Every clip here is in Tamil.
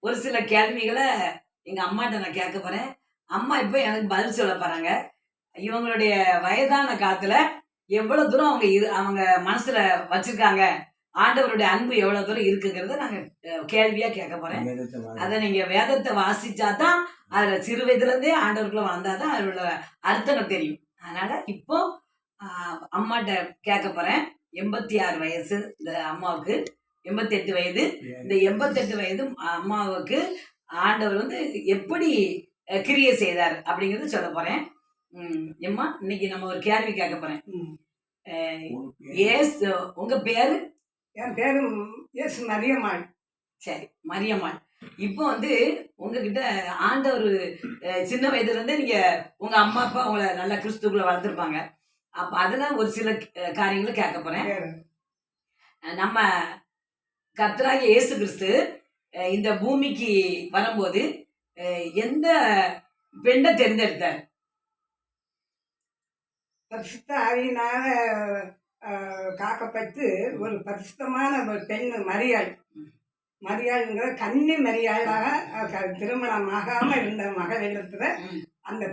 ஒரு சில கேள்விகளை எங்க அம்மாட்ட நான் கேட்க போறேன். அம்மா இப்ப எனக்கு பதில் சொல்ல போறாங்க. இவங்களுடைய வயதான காலத்துல எவ்வளவு தூரம் அவங்க மனசுல வச்சிருக்காங்க, ஆண்டவருடைய அன்பு எவ்வளவு தூரம் இருக்குங்கிறத நாங்க கேள்வியா கேட்க போறேன். அத நீங்க வேதத்தை வாசிச்சாதான், அதுல சிறு வயதுல இருந்தே ஆண்டவருக்குள்ள வந்தாதான் அதோட அர்த்தங்கள் தெரியும். அதனால இப்போ அம்மாட்ட கேட்க போறேன். 86 வயசு இந்த அம்மாவுக்கு, 88 வயது. இந்த 88 வயது அம்மாவுக்கு ஆண்டவர் வந்து எப்படி கிரியை செய்தார் அப்படிங்கறது சொல்ல போறேன். எம்மா, இன்னைக்கு நம்ம ஒரு கேள்வி கேட்க போறேன். ஏசு, உங்க பேரு? என் பேரு எஸ் மரியம்மாள். சரி, மரியம்மாள். இப்போ வந்து உங்ககிட்ட ஆண்டவர் சின்ன வயதுல இருந்தே நீங்க உங்க அம்மா அப்பா உங்களை நல்லா கிறிஸ்துக்குள்ள வளர்த்துருப்பாங்க. அப்ப அதுல ஒரு சில காரியங்களை கேட்க போறேன். நம்ம கர்த்தராகிய இயேசு கிறிஸ்து இந்த பூமிக்கு வரும்போது எந்த பெண்ணை தேர்ந்தெடுத்தார்? பரிசுத்த ஆவியினால காக்கப்பட்டு ஒரு பரிசுத்தமான ஒரு பெண் மரியாள்ங்கிற கன்னி மரியாளாக திருமணமாகாம இருந்த மகளிடத்துல அந்த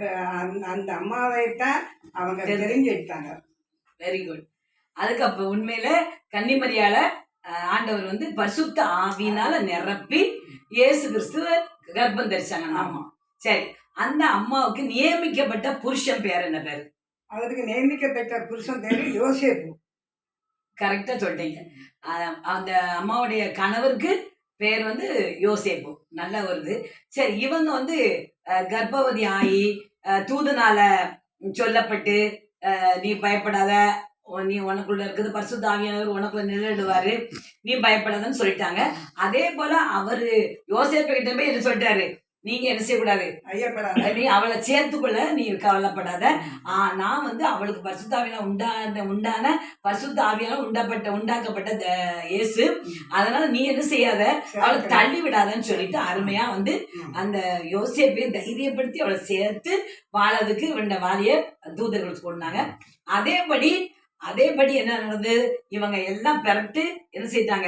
அந்த அம்மாவைத்தான் அவங்க தெரிஞ்சுட்டாங்க. Very good. அதுக்கு அப்ப உண்மையில கன்னிமரியால ஆண்டவர் வந்து பரிசுத்த ஆவியினால நிரப்பி இயேசு கிறிஸ்துவ கர்ப்பம் தரிச்சாங்க. ஆமா, சரி. அந்த அம்மாவுக்கு நியமிக்கப்பட்ட புருஷன் பேர் என்ன பேரு? அவருக்கு நியமிக்கப்பட்ட புருஷன் பேரு யோசேப்பு. கரெக்டா சொல்லிட்டீங்க. அந்த அம்மாவுடைய கணவருக்கு பேர் வந்து யோசேப்பு. நல்ல வருது. சரி, இவங்க வந்து கர்ப்பவதி ஆகி தூதனால சொல்லப்பட்டு நீ பயப்படாத, நீ உனக்குள்ள இருக்குது பரிசுத்த ஆவியானவர் உனக்குள்ள நிழலிடுவாரு, நீ பயப்படாதன்னு சொல்லிட்டாங்க. அதே போல அவரு யோசேப்பு கிட்ட போய் என்ன சொல்லிட்டாரு? நீங்க என்ன செய்யக்கூடாது, நீ அவளை சேர்த்துக்குள்ள, நீ கவலைப்படாத. நான் வந்து அவளுக்கு பரிசுத்தாவியான உண்டான பரிசுத்த ஆவியால உண்டாக்கப்பட்ட இயேசு, அதனால நீ என்ன செய்யாத, அவளை தள்ளி விடாதன்னு சொல்லிட்டு அருமையா வந்து அந்த யோசேப்பையை தைரியப்படுத்தி அவளை சேர்த்து வாழறதுக்கு இந்த வாலிய தூதர்கள் சொன்னாங்க. அதேபடி என்ன நடந்தது? இவங்க எல்லாம் பெறட்டு என்ன செய்தாங்க,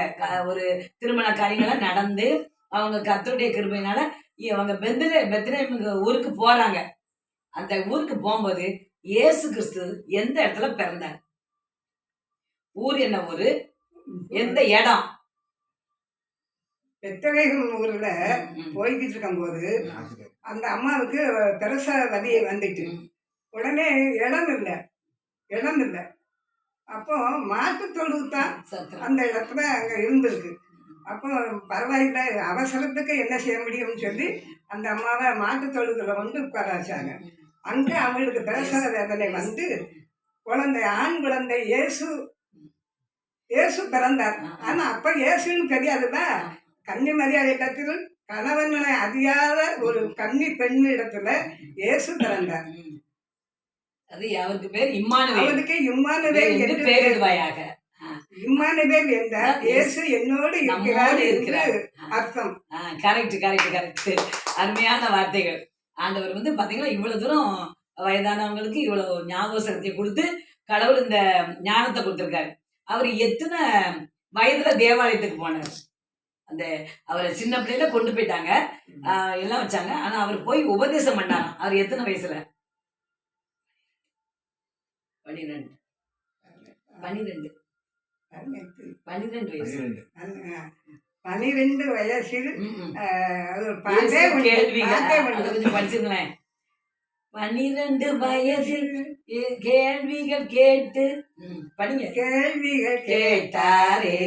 ஒரு திருமண காரியங்கள்லாம் நடந்து அவங்க கர்த்தருடைய கிருபையினால அவங்க பெத்லெஹேம் ஊருக்கு போறாங்க. அந்த ஊருக்கு போகும்போது இயேசு கிறிஸ்து எந்த இடத்துல பிறந்தார்? ஊர் என்ன ஊரு, எந்த இடம்? பெத்லெஹேம் ஊர்ல போய்கிட்டு இருக்கும் போது அந்த அம்மாவுக்கு பிரசவதி வந்துட்டு உடனே இடம் இல்லை. அப்போ மாட்டு தொழுத்தான் அந்த இடத்துல அங்க இருந்திருக்கு. அப்போ பரவாயில்ல, அவசரத்துக்கு என்ன செய்ய முடியும்னு சொல்லி அந்த அம்மாவை மாட்டு தொழுதுல வந்து உட்கார வச்சாங்க. அங்கே அவங்களுக்கு பிரசவ வேதனை வந்து ஆண் குழந்தை இயேசு பிறந்தார். ஆனா அப்ப இயேசுன்னு தெரியாதுல்ல. கன்னி மரியாதை இடத்தில் கணவனை அறியாத ஒரு கன்னி பெண் இடத்துல இயேசு பிறந்தார். அது அவருக்கு பேர் இம்மானுவேல். அவருக்கு இம்மானுவேல் என்று பெயரிடுவாயாக. இம்மானுவேல் என்றால் இயேசு என்னோடு இருக்கிறார் அர்த்தம். கரெக்ட். அருமையான வார்த்தைகள். ஆண்டவர் வந்து பாத்தீங்கன்னா இவ்வளவு தூரம் வயதானவங்களுக்கு இவ்வளவு ஞாபக சக்தியை கொடுத்து கடவுள் இந்த ஞானத்தை கொடுத்திருக்காரு. அவர் எத்தனை வயதுல தேவாலயத்துக்கு போனார்? அந்த அவரை சின்ன பிள்ளையில கொண்டு போயிட்டாங்க, எல்லாம் வச்சாங்க. ஆனா அவர் போய் உபதேசம் பண்ணாராம். அவர் எத்தனை வயசுல? 12 வயசு. 12 வயசில் படிச்சுங்களேன். 12 வயசில் கேள்விகள் கேட்டு படிங்க. கேள்விகள் கேட்டாரே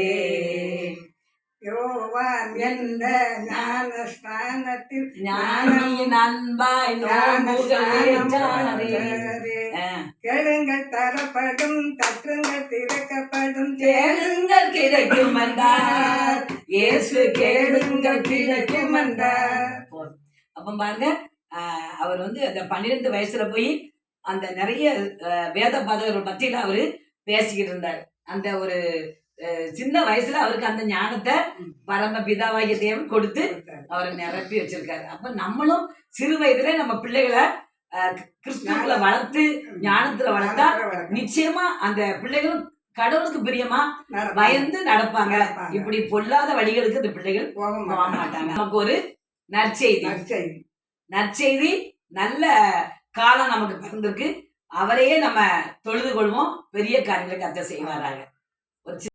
யோவான் என்ற ஞான ஸ்நானத்தில் ஞானியின் அன்பாய் கேளுங்கள் தரப்படும், தட்டுங்கள் திறக்கப்படும், கேளுங்கள் கிடைக்கும் என்றார் இயேசு, கேளுங்கள் கிடைக்கும் என்றார். அப்ப பாருங்க, அவர் வந்து அந்த 12 வயசுல போய் அந்த நிறைய வேத பாதகர்கள் மத்தியில அவரு பேசிக்கிட்டு இருந்தார். அந்த ஒரு சின்ன வயசுல அவருக்கு அந்த ஞானத்தை பரம பிதாவாகிய தேவன் கொடுத்து அவரை நிரப்பி வச்சிருக்காரு. அப்ப நம்மளும் சிறு வயதுல நம்ம பிள்ளைகளை கிறிஸ்துக்குள்ள வளர்த்து ஞானத்துல வளர்த்தா நிச்சயமா அந்த பிள்ளைகளும் கடவுளுக்கு பிரியமா நடப்பாங்க. பயந்து நடப்பாங்க. நடப்பாங்க. இப்படி பொல்லாத வழிகளுக்கு இந்த பிள்ளைகள் போக போக மாட்டாங்க. மாட்டாங்க. நமக்கு ஒரு நற்செய்தி. நற்செய்தி. நற்செய்தி. நல்ல காலம் நமக்கு பிறந்திருக்கு. அவரையே நம்ம தொழுது கொள்வோம். பெரிய காரியங்களை கர்த்தர் செய்வாராக. ஒரு